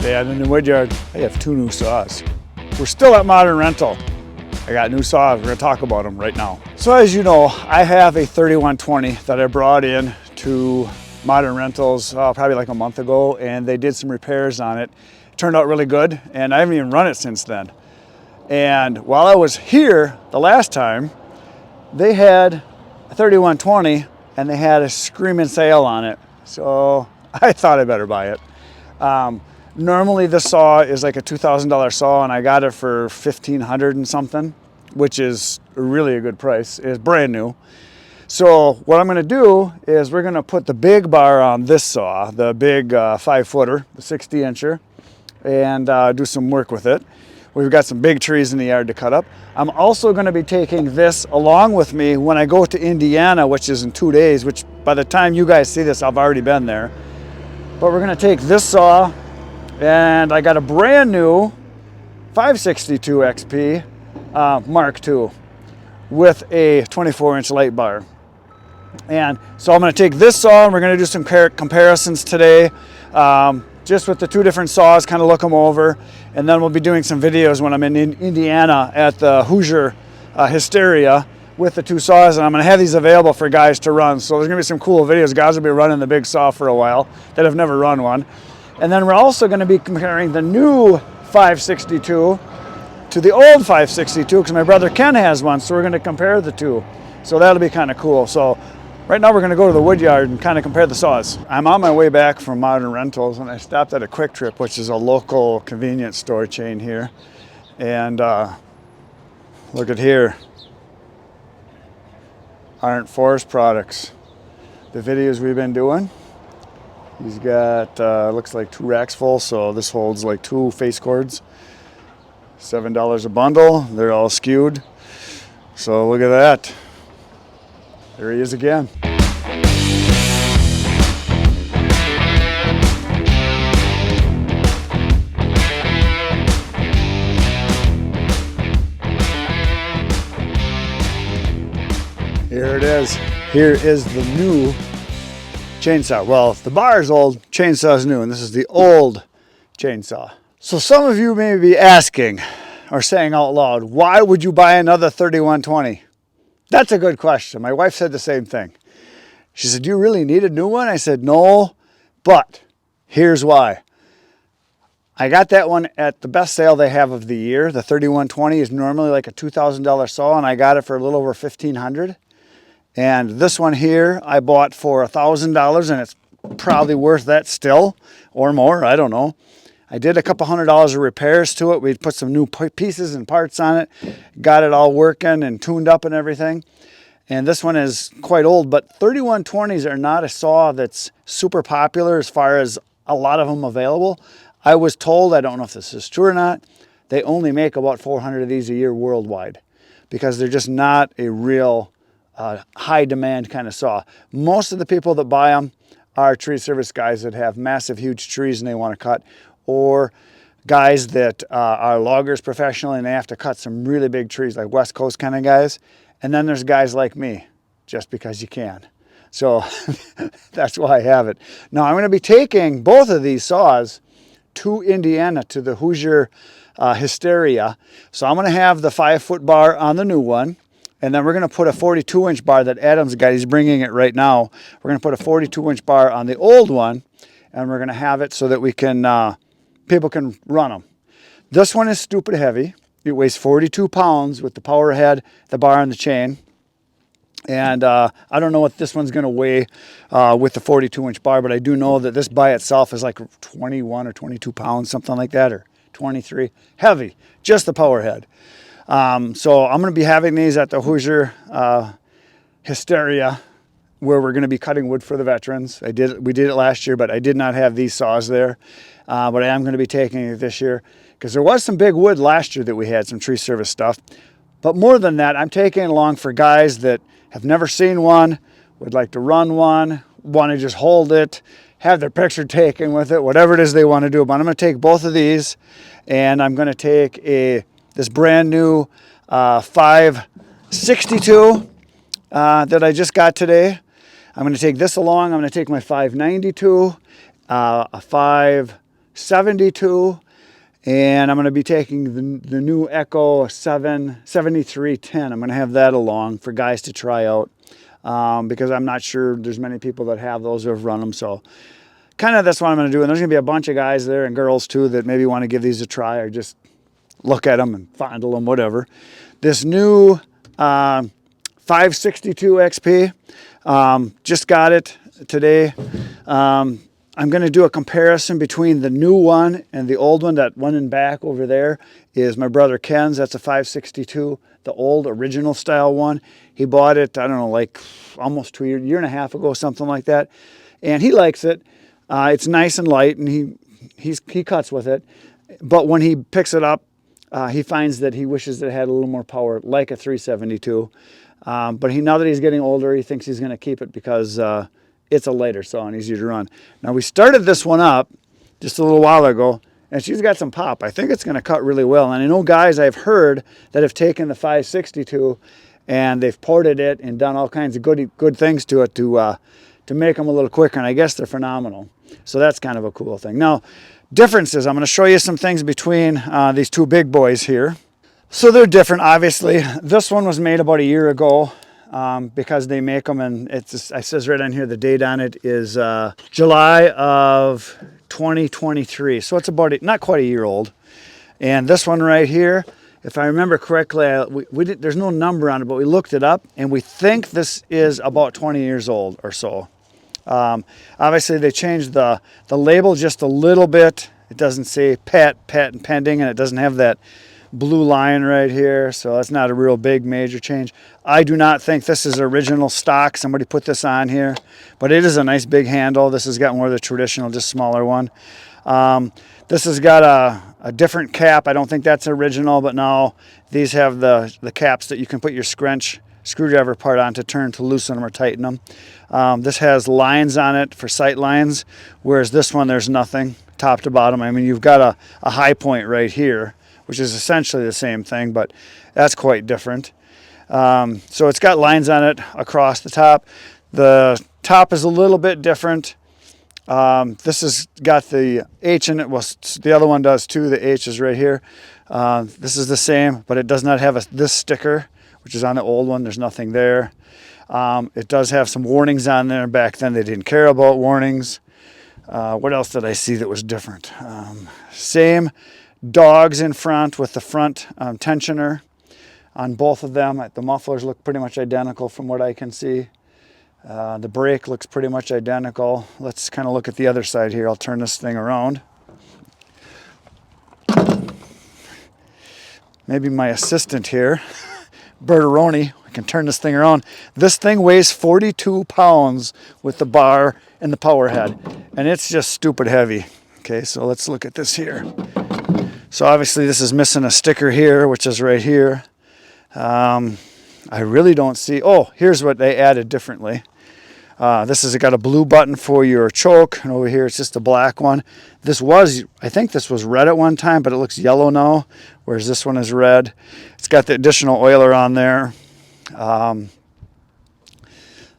Today on the new wood yard, I have 2 new saws. We're still at Modern Rental. I got new saws, we're gonna talk about them right now. So as you know, I have a 3120 that I brought in to Modern Rentals probably like a month ago, and they did some repairs on it. It turned out really good, and I haven't even run it since then. And while I was here the last time, they had a 3120 and they had a screaming sale on it. So I thought I better buy it. Normally this saw is like a $2,000 saw, and I got it for $1,500 and something, which is really a good price. It's brand new. So what I'm gonna do is we're gonna put the big bar on this saw, the big 5-footer, the 60-incher, and do some work with it. We've got some big trees in the yard to cut up. I'm also gonna be taking this along with me when I go to Indiana, which is in 2 days, which by the time you guys see this, I've already been there. But we're gonna take this saw, and I got a brand new 562 XP Mark II with a 24-inch light bar. And so I'm going to take this saw and we're going to do some comparisons today, just with the 2 different saws, kind of look them over, and then we'll be doing some videos when I'm in Indiana at the Hoosier Hysteria with the 2 saws, and I'm going to have these available for guys to run. So there's going to be some cool videos. Guys will be running the big saw for a while that have never run one. And then we're also going to be comparing the new 562 to the old 562 because my brother Ken has one, so we're going to compare the 2. So that'll be kind of cool. So right now we're going to go to the wood yard and kind of compare the saws. I'm on my way back from Modern Rentals, and I stopped at a Quick Trip, which is a local convenience store chain here. And look at here. Aren't Forest Products. The videos we've been doing. He's got, looks like 2 racks full, so this holds like 2 face cords. $7 a bundle. They're all skewed. So look at that. There he is again. Here it is. Here is the new chainsaw. Well, the bar is old, chainsaw is new, and this is the old chainsaw. So some of you may be asking or saying out loud, why would you buy another 3120? That's a good question. My wife said the same thing. She said, do you really need a new one? I said, no, but here's why. I got that one at the best sale they have of the year. The 3120 is normally like a $2,000 saw, and I got it for a little over $1,500. And this one here I bought for $1,000, and it's probably worth that still, or more, I don't know. I did a couple $100 of repairs to it. We put some new pieces and parts on it, got it all working and tuned up and everything. And this one is quite old, but 3120s are not a saw that's super popular as far as a lot of them available. I was told, I don't know if this is true or not, they only make about 400 of these a year worldwide because they're just not a real high demand kind of saw. Most of the people that buy them are tree service guys that have massive, huge trees and they want to cut, or guys that are loggers professionally and they have to cut some really big trees, like West Coast kind of guys. And then there's guys like me, just because you can. So that's why I have it. Now I'm going to be taking both of these saws to Indiana to the Hoosier Hysteria. So I'm going to have the 5-foot bar on the new one. And then we're going to put a 42-inch bar that Adam's got. He's bringing it right now. We're going to put a 42-inch bar on the old one, and we're going to have it so that we can, people can run them. This one is stupid heavy. It weighs 42 pounds with the power head, the bar, and the chain. And I don't know what this one's going to weigh with the 42-inch bar, but I do know that this by itself is like 21 or 22 pounds, something like that, or 23. Heavy, just the power head. So I'm going to be having these at the Hoosier Hysteria, where we're going to be cutting wood for the veterans. We did it last year, but I did not have these saws there. But I am going to be taking it this year because there was some big wood last year that we had, some tree service stuff. But more than that, I'm taking it along for guys that have never seen one, would like to run one, want to just hold it, have their picture taken with it, whatever it is they want to do. But I'm going to take both of these, and I'm going to take this brand new 562 that I just got today. I'm going to take this along. I'm going to take my 592, a 72, and I'm going to be taking the new Echo 7310. I'm going to have that along for guys to try out because I'm not sure there's many people that have those or have run them. So kind of that's what I'm going to do. And there's going to be a bunch of guys there and girls too that maybe want to give these a try or just look at them and fondle them, whatever. This new 562 XP, just got it today. I'm going to do a comparison between the new one and the old one. That one in back over there is my brother Ken's. That's a 562, the old original style one. He bought it, I don't know, like almost 2 years, year and a half ago, something like that. And he likes it. It's nice and light, and he cuts with it. But when he picks it up, he finds that he wishes it had a little more power, like a 372. But now that he's getting older, he thinks he's going to keep it because it's a lighter saw and easier to run. Now, we started this one up just a little while ago, and she's got some pop. I think it's going to cut really well. And I know guys I've heard that have taken the 562 and they've ported it and done all kinds of good things to it to make them a little quicker, and I guess they're phenomenal. So that's kind of a cool thing. Now, differences. I'm going to show you some things between these two big boys here. So they're different, obviously. This one was made about a year ago because they make them, and it says right on here the date on it is July of 2023. So it's about not quite a year old. And this one right here, if I remember correctly, there's no number on it, but we looked it up, and we think this is about 20 years old or so. Obviously, they changed the label just a little bit. It doesn't say pet, and pending, and it doesn't have that blue line right here, so that's not a real big major change. I do not think this is original stock. Somebody put this on here, but it is a nice big handle. This has got more of the traditional, just smaller one. This has got a different cap. I don't think that's original, but now these have the caps that you can put your screwdriver part on to turn to loosen them or tighten them. This has lines on it for sight lines, whereas this one there's nothing top to bottom. I mean, you've got a high point right here, which is essentially the same thing, but that's quite different. So it's got lines on it across the top. The top is a little bit different. This has got the H in it. Well, the other one does too. The H is right here. This is the same, but it does not have this sticker, which is on the old one. There's nothing there. It does have some warnings on there. Back then they didn't care about warnings. What else did I see that was different? Same dogs in front with the front tensioner on both of them. The mufflers look pretty much identical from what I can see. The brake looks pretty much identical. Let's kind of look at the other side here. I'll turn this thing around. Maybe my assistant here, Bertaroni, I can turn this thing around. This thing weighs 42 pounds with the bar and the power head, and it's just stupid heavy. Okay, so let's look at this here. So obviously this is missing a sticker here, which is right here. I really don't see, oh, here's what they added differently. This has got a blue button for your choke, and over here it's just a black one. I think this was red at one time, but it looks yellow now, whereas this one is red. It's got the additional oiler on there. I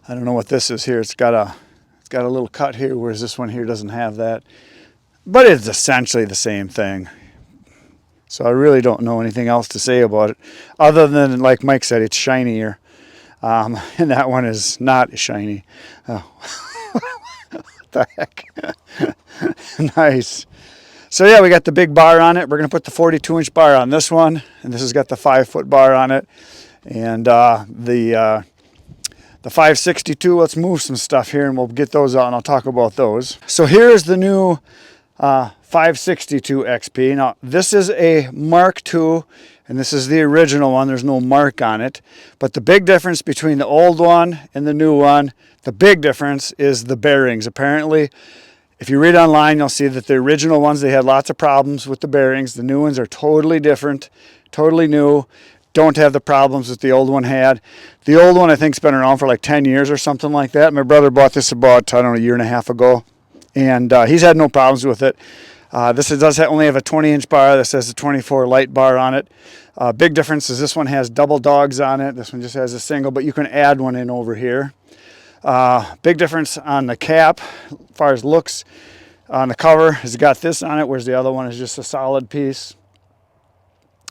don't know what this is here. It's got a little cut here, whereas this one here doesn't have that. But it's essentially the same thing. So I really don't know anything else to say about it, other than, like Mike said, it's shinier. And that one is not shiny. Oh. What the heck? Nice. So yeah, we got the big bar on it. We're going to put the 42-inch bar on this one, and this has got the 5-foot bar on it. And the 562, let's move some stuff here, and we'll get those out, and I'll talk about those. So here's the new 562 XP. Now, this is a Mark II, and this is the original one. There's no mark on it. But the big difference between the old one and the new one, the big difference is the bearings. Apparently, if you read online, you'll see that the original ones, they had lots of problems with the bearings. The new ones are totally different, totally new. Don't have the problems that the old one had. The old one, I think, has been around for like 10 years or something like that. My brother bought this about, I don't know, a year and a half ago. And he's had no problems with it. This does only have a 20-inch bar. This has a 24 light bar on it. Big difference is this one has double dogs on it. This one just has a single, but you can add one in over here. Big difference on the cap as far as looks. on the cover has got this on it, whereas the other one is just a solid piece.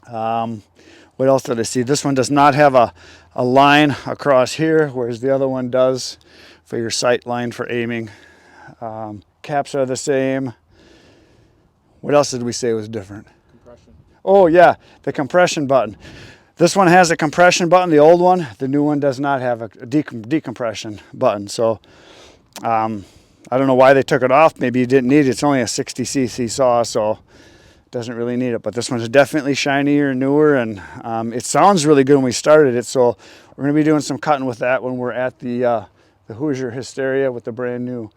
What else did I see? This one does not have a line across here, whereas the other one does for your sight line for aiming. Caps are the same. What else did we say was different? Compression. Oh yeah, the compression button. This one has a compression button, the old one. The new one does not have a decompression button. So I don't know why they took it off. Maybe you didn't need it. It's only a 60cc saw, so it doesn't really need it. But this one's definitely shinier and newer, and it sounds really good when we started it. So we're going to be doing some cutting with that when we're at the Hoosier Hysteria with the brand new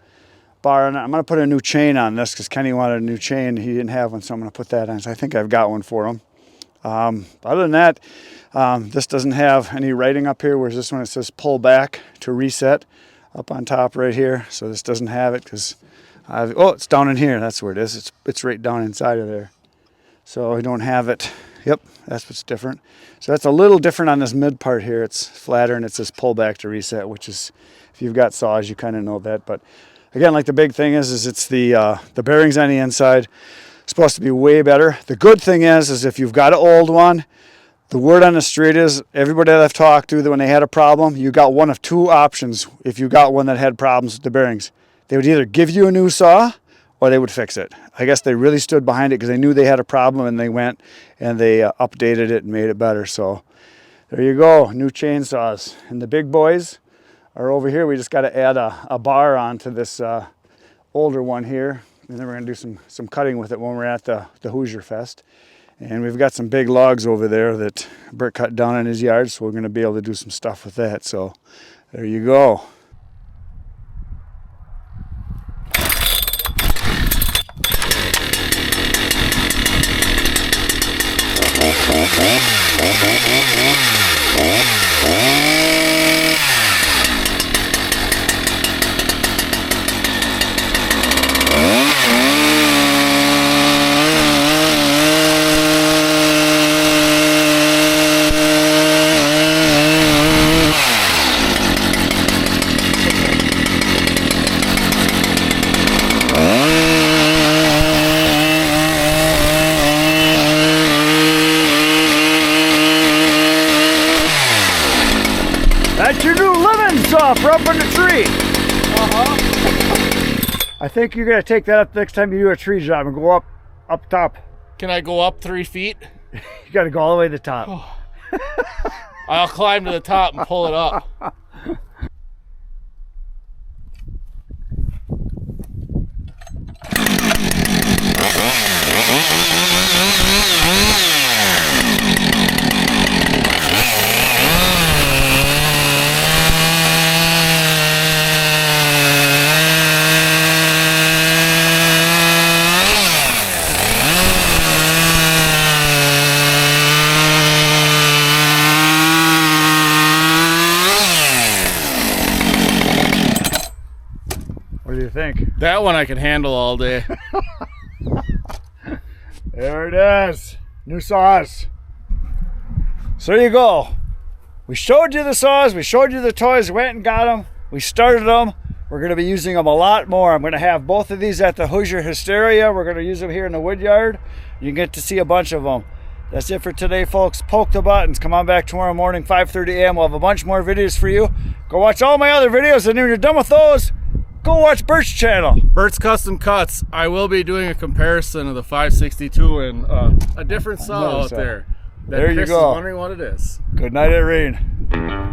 bar. And I'm going to put a new chain on this because Kenny wanted a new chain. He didn't have one, so I'm going to put that on. So I think I've got one for him. Other than that, this doesn't have any writing up here, whereas this one, it says pull back to reset up on top right here. So this doesn't have it because oh, it's down in here. That's where it is. It's right down inside of there. So I don't have it. Yep, that's what's different. So that's a little different on this mid part here. It's flatter and it says pull back to reset, which is, if you've got saws, you kind of know that. But again, like the big thing is it's the bearings on the inside. Supposed to be way better. The good thing is if you've got an old one, the word on the street is everybody that I've talked to, that when they had a problem, you got one of two options. If you got one that had problems with the bearings, they would either give you a new saw or they would fix it. I guess they really stood behind it because they knew they had a problem, and they went and they updated it and made it better. So there you go, new chainsaws. And the big boys are over here. We just got to add a bar onto this older one here. And then we're going to do some cutting with it when we're at the Hoosier Fest. And we've got some big logs over there that Bert cut down in his yard, so we're going to be able to do some stuff with that. So there you go. That's your new living saw for up in the tree. I think you're going to take that up next time you do a tree job and go up top. Can I go up 3 feet? You got to go all the way to the top. I'll climb to the top and pull it up. What do you think? That one I can handle all day. There it is. New saws. So there you go. We showed you the saws. We showed you the toys. Went and got them. We started them. We're going to be using them a lot more. I'm going to have both of these at the Hoosier Hysteria. We're going to use them here in the wood yard. You can get to see a bunch of them. That's it for today, folks. Poke the buttons. Come on back tomorrow morning, 5:30 a.m. We'll have a bunch more videos for you. Go watch all my other videos, and when you're done with those, go watch Bert's channel. Bert's Custom Cuts. I will be doing a comparison of the 562 and a different saw out there. There you Chris go. is wondering what it is. Good night, Irene.